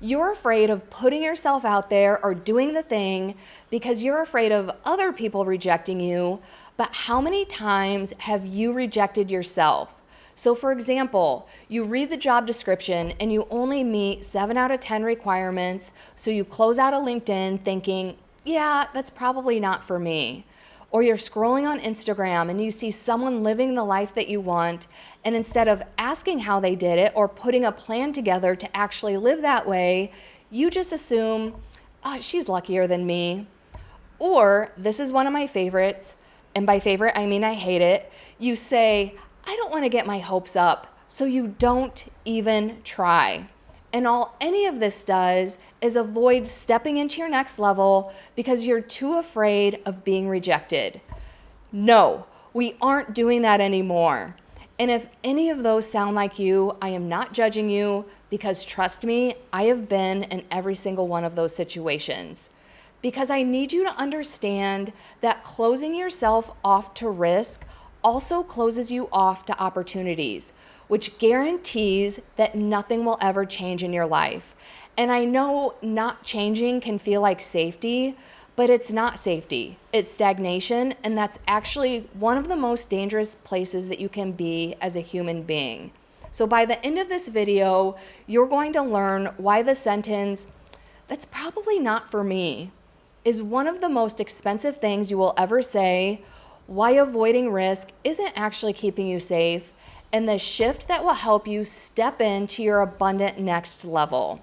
You're afraid of putting yourself out there or doing the thing because you're afraid of other people rejecting you. But how many times have you rejected yourself? So for example, you read the job description and you only meet 7 out of 10 requirements. So you close out a LinkedIn thinking, yeah, that's probably not for me. Or you're scrolling on Instagram and you see someone living the life that you want, and instead of asking how they did it or putting a plan together to actually live that way, you just assume, oh, she's luckier than me. Or, this is one of my favorites, and by favorite I mean I hate it, you say, I don't want to get my hopes up, so you don't even try. And all any of this does is avoid stepping into your next level because you're too afraid of being rejected. No, we aren't doing that anymore. And if any of those sound like you, I am not judging you because trust me, I have been in every single one of those situations. Because I need you to understand that closing yourself off to risk also closes you off to opportunities, which guarantees that nothing will ever change in your life. And I know not changing can feel like safety, but it's not safety. It's stagnation, and that's actually one of the most dangerous places that you can be as a human being. So by the end of this video, you're going to learn why the sentence, "That's probably not for me," is one of the most expensive things you will ever say, why avoiding risk isn't actually keeping you safe, and the shift that will help you step into your abundant next level.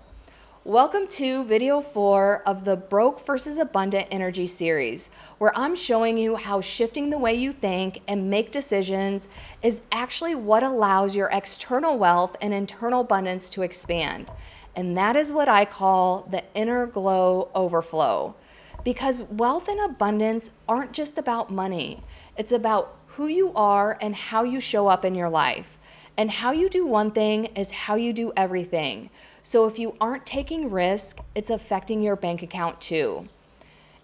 Welcome to video 4 of the Broke versus Abundant Energy series, where I'm showing you how shifting the way you think and make decisions is actually what allows your external wealth and internal abundance to expand. And that is what I call the inner glow overflow. Because wealth and abundance aren't just about money. It's about who you are and how you show up in your life. And how you do one thing is how you do everything. So if you aren't taking risk, it's affecting your bank account too.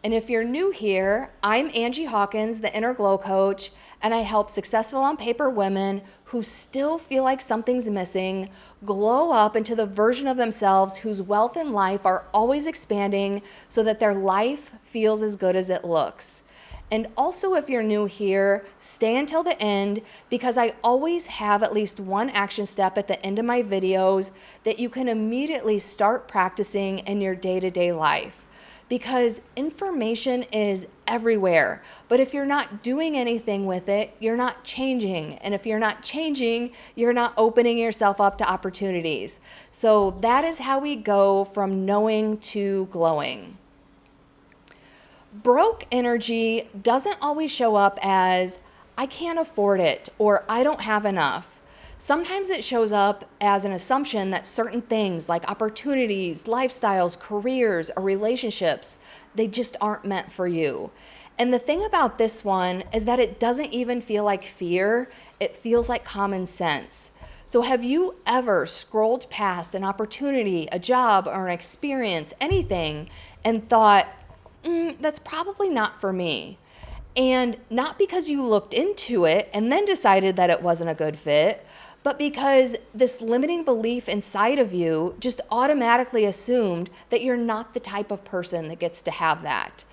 And if you're new here, I'm Angie Hawkins, the Inner Glow Coach, and I help successful on paper women who still feel like something's missing glow up into the version of themselves whose wealth and life are always expanding so that their life feels as good as it looks. And also, if you're new here, stay until the end because I always have at least one action step at the end of my videos that you can immediately start practicing in your day-to-day life. Because information is everywhere, but if you're not doing anything with it, you're not changing. And if you're not changing, you're not opening yourself up to opportunities. So that is how we go from knowing to glowing. Broke energy doesn't always show up as, I can't afford it, or I don't have enough. Sometimes it shows up as an assumption that certain things like opportunities, lifestyles, careers, or relationships, they just aren't meant for you. And the thing about this one is that it doesn't even feel like fear, it feels like common sense. So have you ever scrolled past an opportunity, a job, or an experience, anything, and thought, that's probably not for me? And not because you looked into it and then decided that it wasn't a good fit, but because this limiting belief inside of you just automatically assumed that you're not the type of person that gets to have that.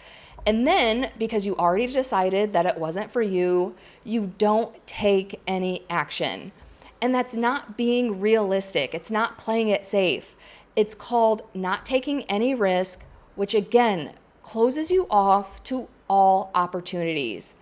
And then, because you already decided that it wasn't for you, you don't take any action. And that's not being realistic. It's not playing it safe. It's called not taking any risk, which again, closes you off to all opportunities.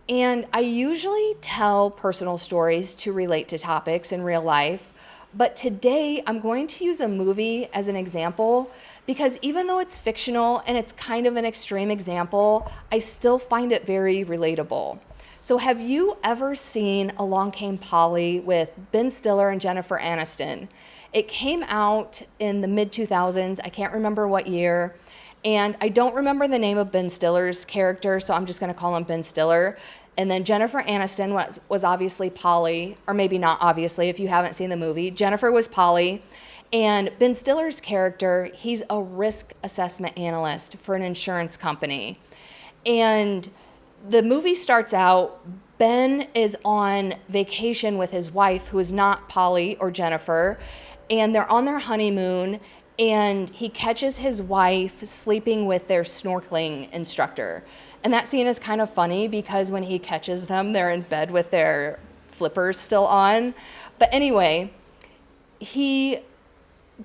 And I usually tell personal stories to relate to topics in real life, but today I'm going to use a movie as an example because even though it's fictional and it's kind of an extreme example, I still find it very relatable. So have you ever seen Along Came Polly with Ben Stiller and Jennifer Aniston? It came out in the mid-2000s, I can't remember what year, and I don't remember the name of Ben Stiller's character, so I'm just going to call him Ben Stiller. And then Jennifer Aniston was obviously Polly, or maybe not obviously if you haven't seen the movie. Jennifer was Polly. And Ben Stiller's character, he's a risk assessment analyst for an insurance company. And the movie starts out, Ben is on vacation with his wife, who is not Polly or Jennifer, and they're on their honeymoon. and he catches his wife sleeping with their snorkeling instructor. And that scene is kind of funny because when he catches them, they're in bed with their flippers still on. But anyway, he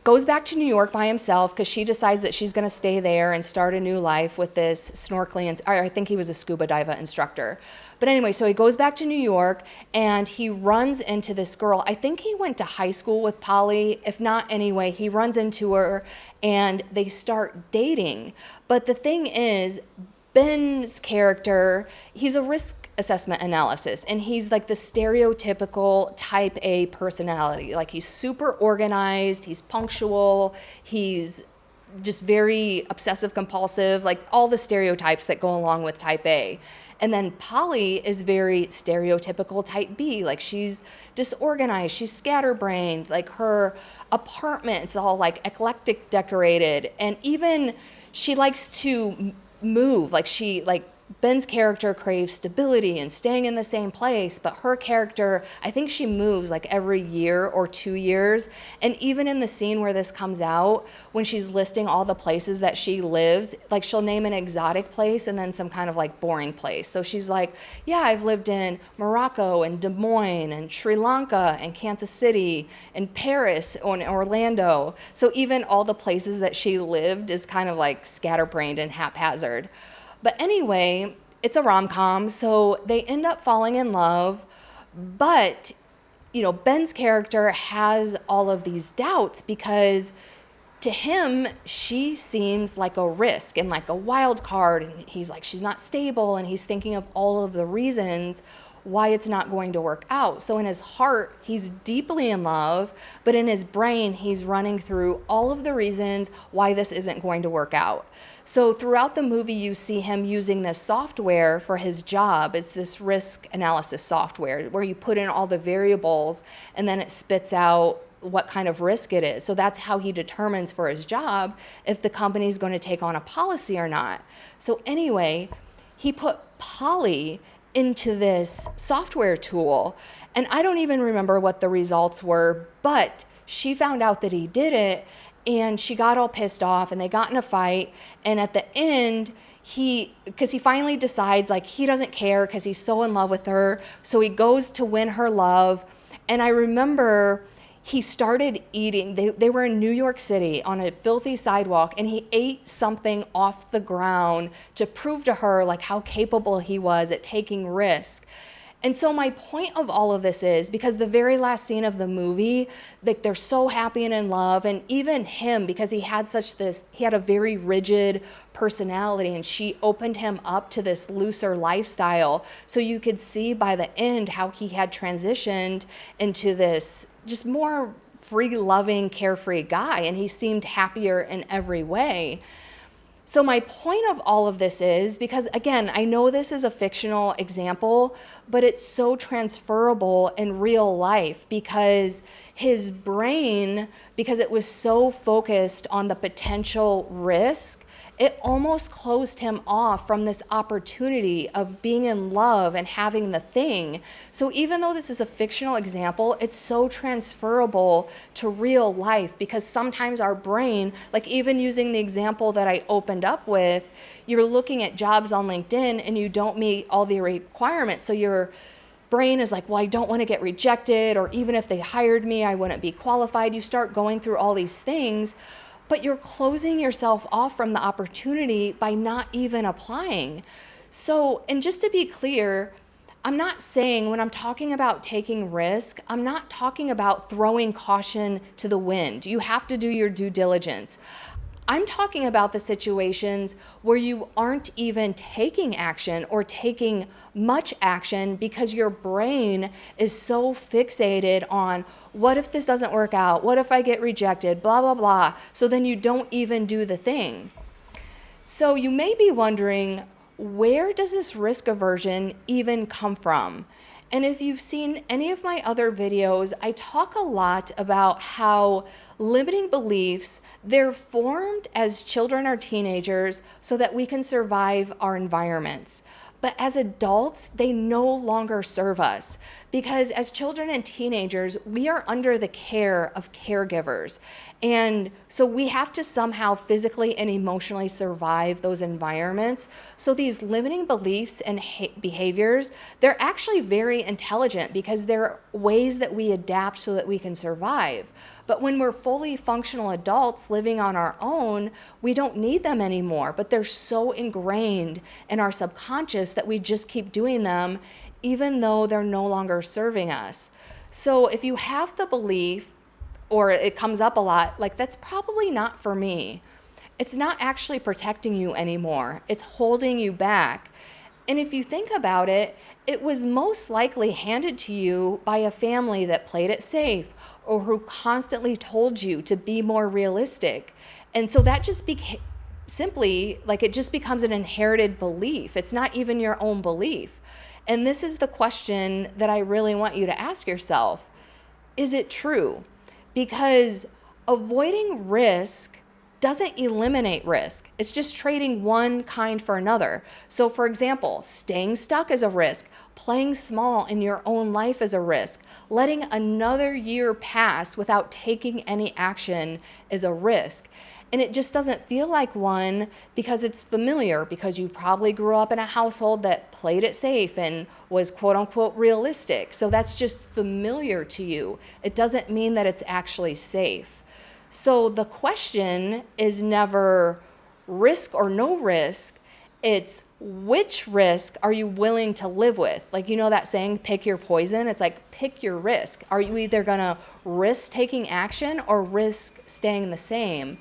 goes back to New York by himself because she decides that she's going to stay there and start a new life with this snorkeling, or I think he was a scuba dive instructor. But anyway, so he goes back to New York and he runs into this girl. I think he went to high school with Polly. If not, anyway, he runs into her and they start dating. But the thing is, Ben's character, he's a risk assessment analysis, and he's like the stereotypical type A personality. Like, he's super organized, he's punctual, he's just very obsessive compulsive, like all the stereotypes that go along with type A. And then Polly is very stereotypical type B. Like, she's disorganized, she's scatterbrained, like her apartment's all like eclectic decorated, and even she likes to move. Like Ben's character craves stability and staying in the same place, but her character, I think she moves like every year or 2 years. And even in the scene where this comes out, when she's listing all the places that she lives, like she'll name an exotic place and then some kind of like boring place. So she's like, yeah, I've lived in Morocco and Des Moines and Sri Lanka and Kansas City and Paris and Orlando. So even all the places that she lived is kind of like scatterbrained and haphazard. But anyway, it's a rom-com, so they end up falling in love. But, Ben's character has all of these doubts because to him, she seems like a risk and like a wild card. And he's like, she's not stable. And he's thinking of all of the reasons why it's not going to work out. So in his heart, he's deeply in love, but in his brain, he's running through all of the reasons why this isn't going to work out. So throughout the movie, you see him using this software for his job. It's this risk analysis software where you put in all the variables and then it spits out what kind of risk it is. So that's how he determines for his job if the company is going to take on a policy or not. So anyway, he put Polly into this software tool, and I don't even remember what the results were, but she found out that he did it, and she got all pissed off, and they got in a fight, and at the end, because he finally decides like he doesn't care because he's so in love with her, so he goes to win her love. And I remember he started eating, they were in New York City on a filthy sidewalk, and he ate something off the ground to prove to her like how capable he was at taking risk. And so my point of all of this is, because the very last scene of the movie, like they're so happy and in love, and even him, because he had a very rigid personality, and she opened him up to this looser lifestyle. So you could see by the end how he had transitioned into this just more free-loving, carefree guy, and he seemed happier in every way. So my point of all of this is, because again, I know this is a fictional example, but it's so transferable in real life, because his brain, because it was so focused on the potential risk, it almost closed him off from this opportunity of being in love and having the thing. So even though this is a fictional example, it's so transferable to real life, because sometimes our brain, like even using the example that I opened up with, you're looking at jobs on LinkedIn and you don't meet all the requirements. So your brain is like, well, I don't want to get rejected, or even if they hired me, I wouldn't be qualified. You start going through all these things, but you're closing yourself off from the opportunity by not even applying. So, and just to be clear, I'm not saying when I'm talking about taking risk, I'm not talking about throwing caution to the wind. You have to do your due diligence. I'm talking about the situations where you aren't even taking action or taking much action because your brain is so fixated on, what if this doesn't work out? What if I get rejected? Blah, blah, blah. So then you don't even do the thing. So you may be wondering, where does this risk aversion even come from? And if you've seen any of my other videos, I talk a lot about how limiting beliefs, they're formed as children or teenagers so that we can survive our environments. But as adults, they no longer serve us, because as children and teenagers, we are under the care of caregivers. And so we have to somehow physically and emotionally survive those environments. So these limiting beliefs and behaviors, they're actually very intelligent because they're ways that we adapt so that we can survive. But when we're fully functional adults living on our own, we don't need them anymore. But they're so ingrained in our subconscious that we just keep doing them even though they're no longer serving us. So if you have the belief, or it comes up a lot, like, that's probably not for me, it's not actually protecting you anymore. It's holding you back. And if you think about it, it was most likely handed to you by a family that played it safe or who constantly told you to be more realistic. And so that just simply, like, it just becomes an inherited belief. It's not even your own belief. And this is the question that I really want you to ask yourself. Is it true? Because avoiding risk doesn't eliminate risk. It's just trading one kind for another. So for example, staying stuck is a risk. Playing small in your own life is a risk. Letting another year pass without taking any action is a risk. And it just doesn't feel like one because it's familiar, because you probably grew up in a household that played it safe and was quote unquote realistic. So that's just familiar to you. It doesn't mean that it's actually safe. So the question is never risk or no risk. It's which risk are you willing to live with? Like, you know that saying, pick your poison? It's like, pick your risk. Are you either gonna risk taking action or risk staying the same?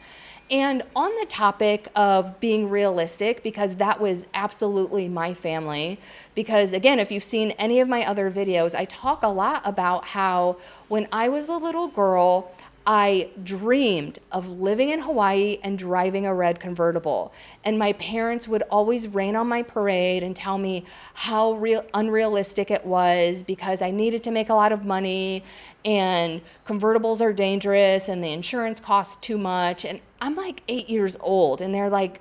And on the topic of being realistic, because that was absolutely my family, because again, if you've seen any of my other videos, I talk a lot about how when I was a little girl, I dreamed of living in Hawaii and driving a red convertible. And my parents would always rain on my parade and tell me how unrealistic it was because I needed to make a lot of money and convertibles are dangerous and the insurance costs too much. And I'm like 8 years old and they're like,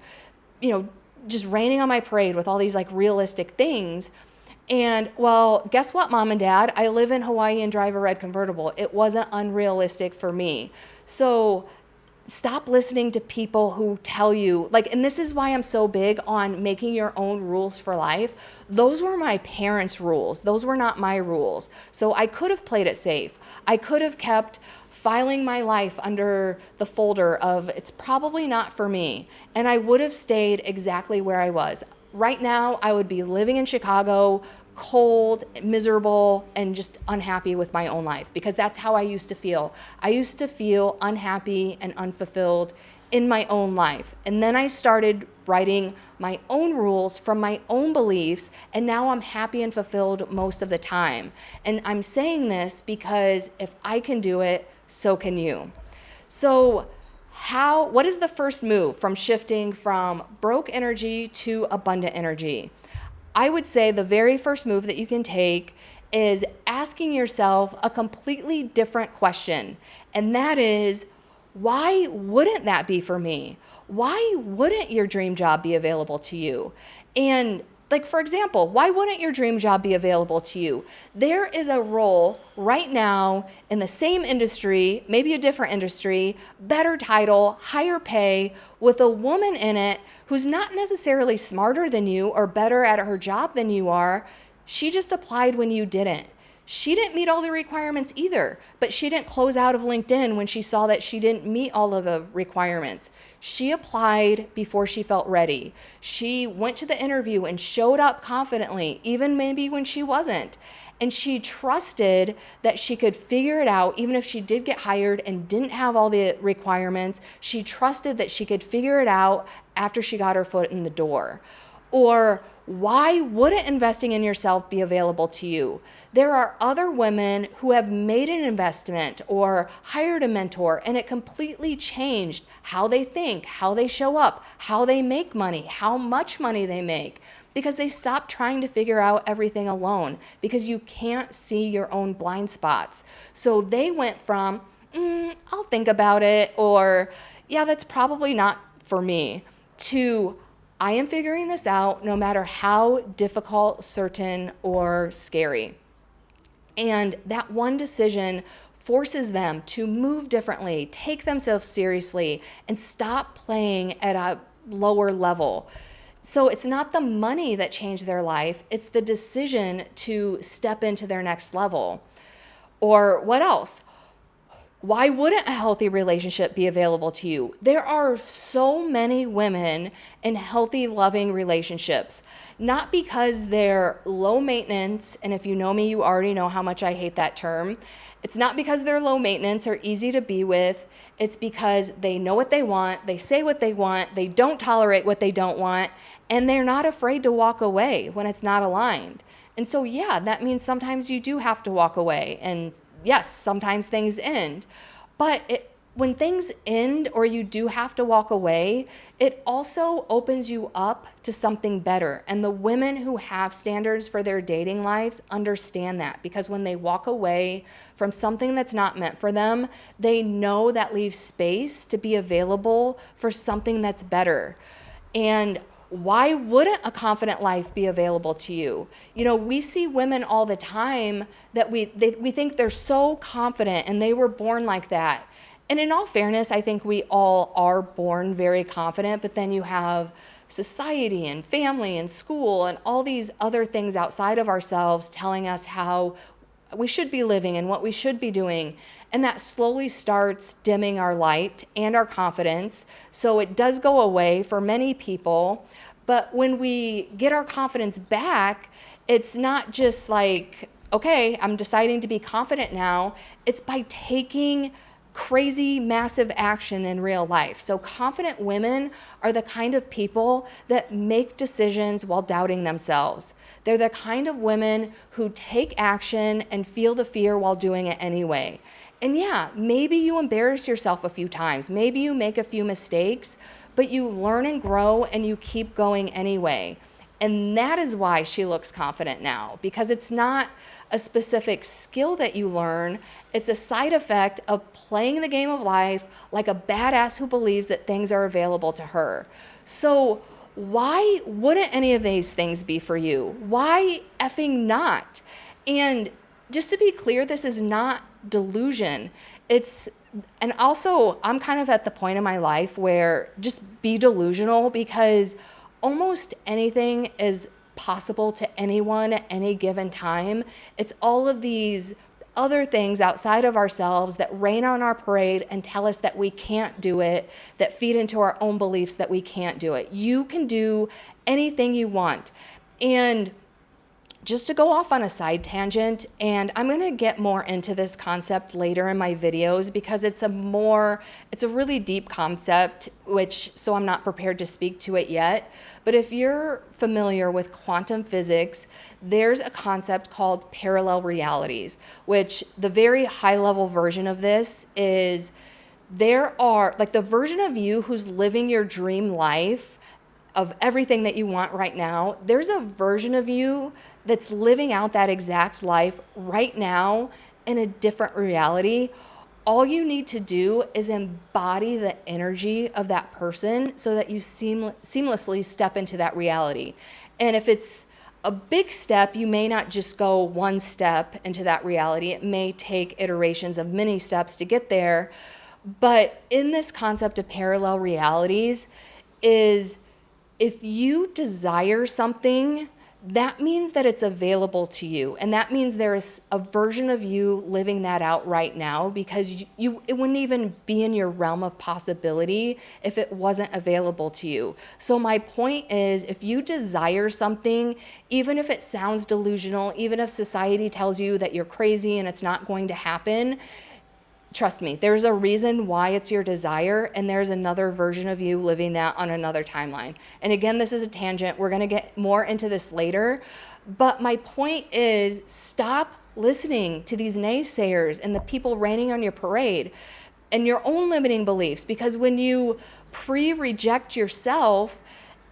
just raining on my parade with all these like realistic things. And well, guess what, Mom and Dad? I live in Hawaii and drive a red convertible. It wasn't unrealistic for me. So stop listening to people who tell you, like, and this is why I'm so big on making your own rules for life. Those were my parents' rules. Those were not my rules. So I could have played it safe. I could have kept filing my life under the folder of it's probably not for me. And I would have stayed exactly where I was. Right now, I would be living in Chicago, cold, miserable, and just unhappy with my own life because that's how I used to feel. I used to feel unhappy and unfulfilled in my own life. And then I started writing my own rules from my own beliefs, and now I'm happy and fulfilled most of the time. And I'm saying this because if I can do it, so can you. So what is the first move from shifting from broke energy to abundant energy? I would say the very first move that you can take is asking yourself a completely different question. And that is, why wouldn't that be for me? Why wouldn't your dream job be available to you? And like, for example, why wouldn't your dream job be available to you? There is a role right now in the same industry, maybe a different industry, better title, higher pay, with a woman in it who's not necessarily smarter than you or better at her job than you are. She just applied when you didn't. She didn't meet all the requirements either, but she didn't close out of LinkedIn when she saw that she didn't meet all of the requirements. She applied before she felt ready. She went to the interview and showed up confidently, even maybe when she wasn't. And she trusted that she could figure it out, even if she did get hired and didn't have all the requirements. She trusted that she could figure it out after she got her foot in the door. Or why wouldn't investing in yourself be available to you? There are other women who have made an investment or hired a mentor, and it completely changed how they think, how they show up, how they make money, how much money they make, because they stopped trying to figure out everything alone, because you can't see your own blind spots. So they went from, I'll think about it, or yeah, that's probably not for me, to I am figuring this out no matter how difficult, certain, or scary. And that one decision forces them to move differently, take themselves seriously, and stop playing at a lower level. So it's not the money that changed their life, it's the decision to step into their next level. Or what else? Why wouldn't a healthy relationship be available to you? There are so many women in healthy, loving relationships, not because they're low maintenance. And if you know me, you already know how much I hate that term. It's not because they're low maintenance or easy to be with. It's because they know what they want, they say what they want, they don't tolerate what they don't want, and they're not afraid to walk away when it's not aligned. And so, yeah, that means sometimes you do have to walk away. And yes, sometimes things end. But when things end or you do have to walk away, it also opens you up to something better. And the women who have standards for their dating lives understand that, because when they walk away from something that's not meant for them, they know that leaves space to be available for something that's better. And why wouldn't a confident life be available to you? You know, we see women all the time that we think they're so confident and they were born like that. And in all fairness, I think we all are born very confident, but then you have society and family and school and all these other things outside of ourselves telling us how we should be living and what we should be doing. And that slowly starts dimming our light and our confidence. So it does go away for many people. But when we get our confidence back, it's not just like, okay, I'm deciding to be confident now. It's by taking crazy, massive action in real life. So confident women are the kind of people that make decisions while doubting themselves. They're the kind of women who take action and feel the fear while doing it anyway. And yeah, maybe you embarrass yourself a few times. Maybe you make a few mistakes, but you learn and grow and you keep going anyway. And that is why she looks confident now, because it's not a specific skill that you learn. It's a side effect of playing the game of life like a badass who believes that things are available to her. So why wouldn't any of these things be for you? Why effing not? And just to be clear, this is not delusion. And also I'm kind of at the point in my life where just be delusional, because almost anything is possible to anyone at any given time. It's all of these other things outside of ourselves that rain on our parade and tell us that we can't do it, that feed into our own beliefs that we can't do it. You can do anything you want. And just to go off on a side tangent, and I'm going to get more into this concept later in my videos because it's a really deep concept, so I'm not prepared to speak to it yet. But if you're familiar with quantum physics, there's a concept called parallel realities, which the very high level version of this is there are, like, the version of you who's living your dream life of everything that you want right now, there's a version of you that's living out that exact life right now in a different reality. All you need to do is embody the energy of that person so that you seamlessly step into that reality. And if it's a big step, you may not just go one step into that reality. It may take iterations of many steps to get there. But in this concept of parallel realities is, if you desire something, that means that it's available to you. And that means there is a version of you living that out right now, because it wouldn't even be in your realm of possibility if it wasn't available to you. So my point is, if you desire something, even if it sounds delusional, even if society tells you that you're crazy and it's not going to happen, trust me, there's a reason why it's your desire, and there's another version of you living that on another timeline. And again, this is a tangent. We're going to get more into this later. But my point is, stop listening to these naysayers and the people raining on your parade and your own limiting beliefs, because when you pre-reject yourself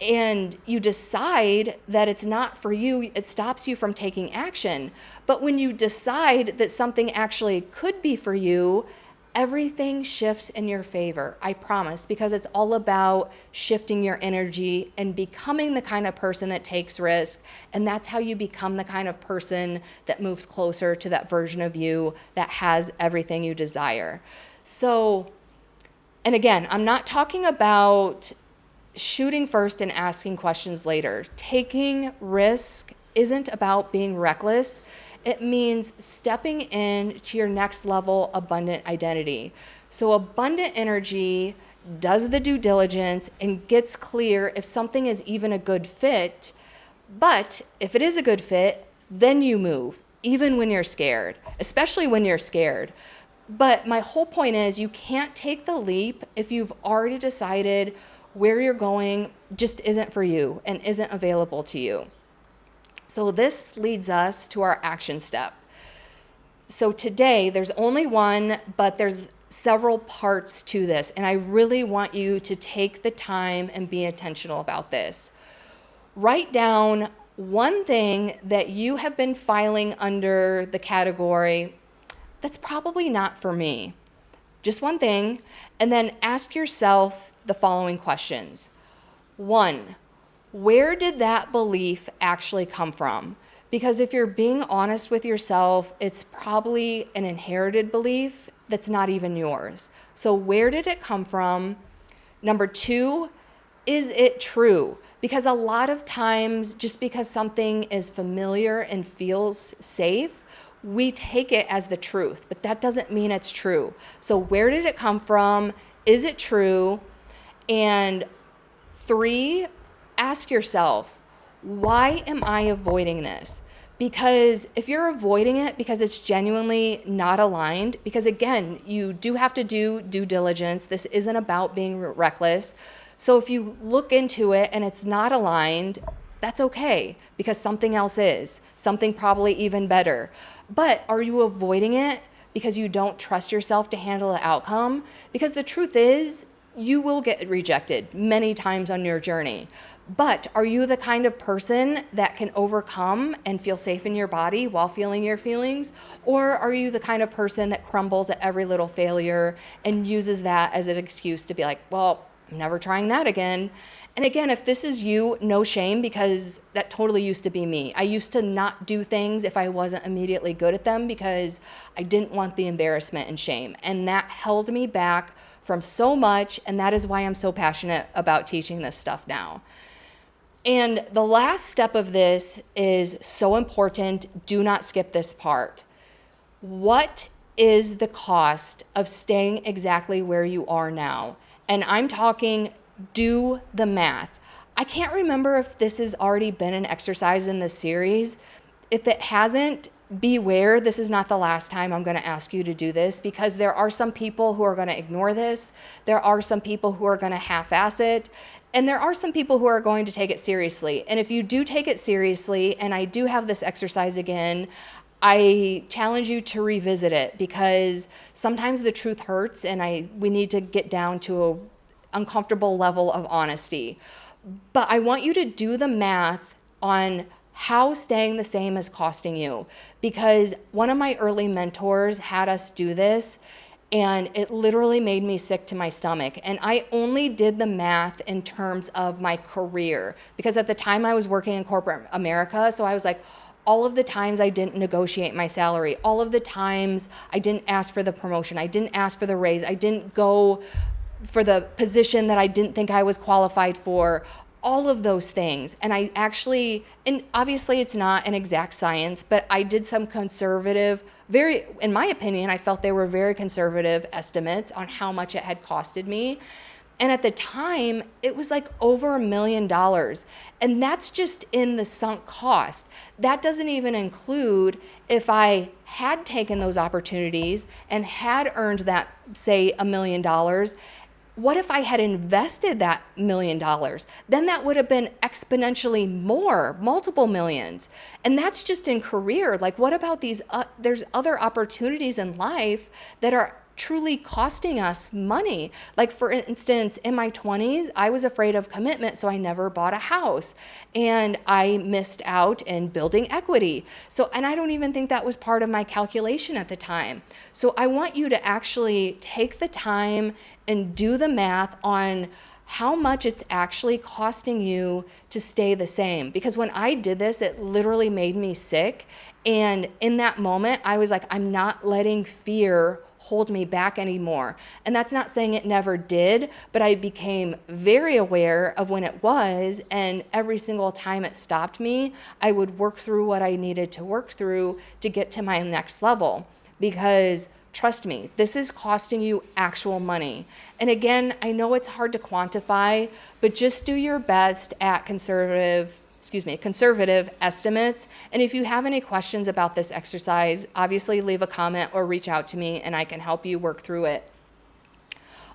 and you decide that it's not for you, it stops you from taking action. But when you decide that something actually could be for you, everything shifts in your favor, I promise, because it's all about shifting your energy and becoming the kind of person that takes risk. And that's how you become the kind of person that moves closer to that version of you that has everything you desire. So, and again, I'm not talking about shooting first and asking questions later. Taking risk isn't about being reckless. It means stepping into your next level abundant identity. So abundant energy does the due diligence and gets clear if something is even a good fit. But if it is a good fit, then you move, even when you're scared, especially when you're scared. But my whole point is you can't take the leap if you've already decided where you're going just isn't for you and isn't available to you. So this leads us to our action step. So today, there's only one, but there's several parts to this. And I really want you to take the time and be intentional about this. Write down one thing that you have been filing under the category, that's probably not for me. Just one thing. And then ask yourself the following questions. 1, where did that belief actually come from? Because if you're being honest with yourself, it's probably an inherited belief that's not even yours. So where did it come from? Number 2, is it true? Because a lot of times, just because something is familiar and feels safe, we take it as the truth, but that doesn't mean it's true. So where did it come from? Is it true? And 3, ask yourself, why am I avoiding this? Because if you're avoiding it because it's genuinely not aligned, because again, you do have to do due diligence. This isn't about being reckless. So if you look into it and it's not aligned, that's okay, because something else is, something probably even better. But are you avoiding it because you don't trust yourself to handle the outcome? Because the truth is, you will get rejected many times on your journey. But are you the kind of person that can overcome and feel safe in your body while feeling your feelings? Or are you the kind of person that crumbles at every little failure and uses that as an excuse to be like, well, I'm never trying that again? And again, if this is you, no shame, because that totally used to be me. I used to not do things if I wasn't immediately good at them because I didn't want the embarrassment and shame. And that held me back from so much. And that is why I'm so passionate about teaching this stuff now. And the last step of this is so important. Do not skip this part. What is the cost of staying exactly where you are now? And I'm talking, do the math. I can't remember if this has already been an exercise in this series. If it hasn't, beware. This is not the last time I'm going to ask you to do this, because there are some people who are going to ignore this. There are some people who are going to half-ass it. And there are some people who are going to take it seriously. And if you do take it seriously, and I do have this exercise again, I challenge you to revisit it, because sometimes the truth hurts and we need to get down to a uncomfortable level of honesty. But I want you to do the math on how staying the same is costing you, because one of my early mentors had us do this, and it literally made me sick to my stomach. And I only did the math in terms of my career, because at the time I was working in corporate America. So I was like, all of the times I didn't negotiate my salary, all of the times I didn't ask for the promotion, I didn't ask for the raise, I didn't go for the position that I didn't think I was qualified for, all of those things. And I actually, and obviously it's not an exact science, but I did some conservative, in my opinion, I felt they were very conservative estimates on how much it had costed me. And at the time, it was like over $1 million. And that's just in the sunk cost. That doesn't even include if I had taken those opportunities and had earned that, say, $1 million. What if I had invested that $1 million? Then that would have been exponentially more, multiple millions. And that's just in career. Like, what about these? There's other opportunities in life that are truly costing us money. Like for instance, in my 20s, I was afraid of commitment, so I never bought a house and I missed out in building equity. So, and I don't even think that was part of my calculation at the time. So I want you to actually take the time and do the math on how much it's actually costing you to stay the same. Because when I did this, it literally made me sick. And in that moment, I was like, I'm not letting fear hold me back anymore. And that's not saying it never did, but I became very aware of when it was. And every single time it stopped me, I would work through what I needed to work through to get to my next level. Because trust me, this is costing you actual money. And again, I know it's hard to quantify, but just do your best at conservative estimates. And if you have any questions about this exercise, obviously leave a comment or reach out to me and I can help you work through it.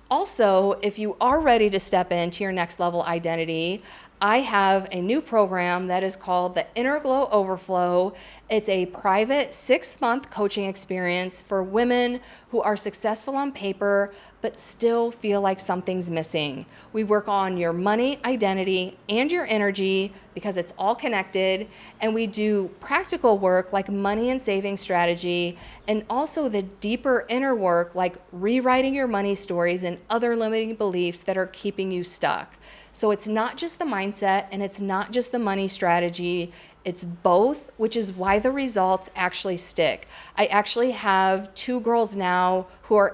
Also, if you are ready to step into your next level identity, I have a new program that is called the Inner Glow Overflow. It's a private 6-month coaching experience for women who are successful on paper but still feel like something's missing. We work on your money identity and your energy because it's all connected, and we do practical work like money and saving strategy, and also the deeper inner work like rewriting your money stories and other limiting beliefs that are keeping you stuck. So it's not just the mindset and it's not just the money strategy, it's both, which is why the results actually stick. I actually have 2 girls now who are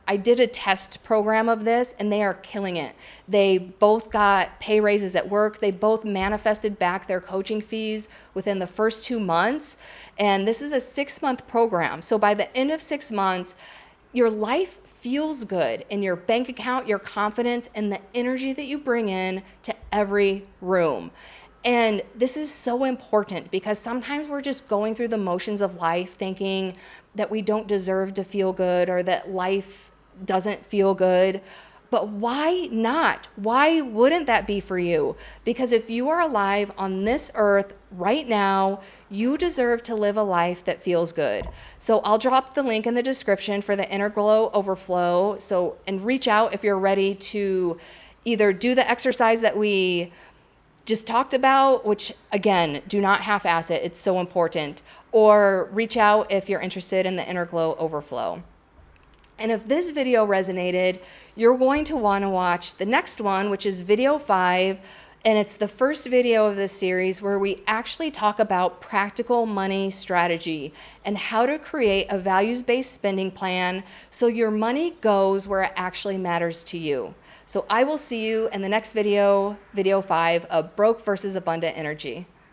I did a test program of this and they are killing it. They both got pay raises at work. They both manifested back their coaching fees within the first 2 months. And this is a 6-month program. So by the end of 6 months, your life feels good in your bank account, your confidence, and the energy that you bring in to every room. And this is so important because sometimes we're just going through the motions of life thinking that we don't deserve to feel good or that life doesn't feel good. But why not? Why wouldn't that be for you? Because if you are alive on this earth right now, you deserve to live a life that feels good. So I'll drop the link in the description for the Inner Glow Overflow. And reach out if you're ready to either do the exercise that we just talked about, which again, do not half-ass it. It's so important. Or reach out if you're interested in the Inner Glow Overflow. And if this video resonated, you're going to want to watch the next one, which is video 5. And it's the first video of this series where we actually talk about practical money strategy and how to create a values-based spending plan so your money goes where it actually matters to you. So I will see you in the next video, video 5 of Broke versus Abundant Energy.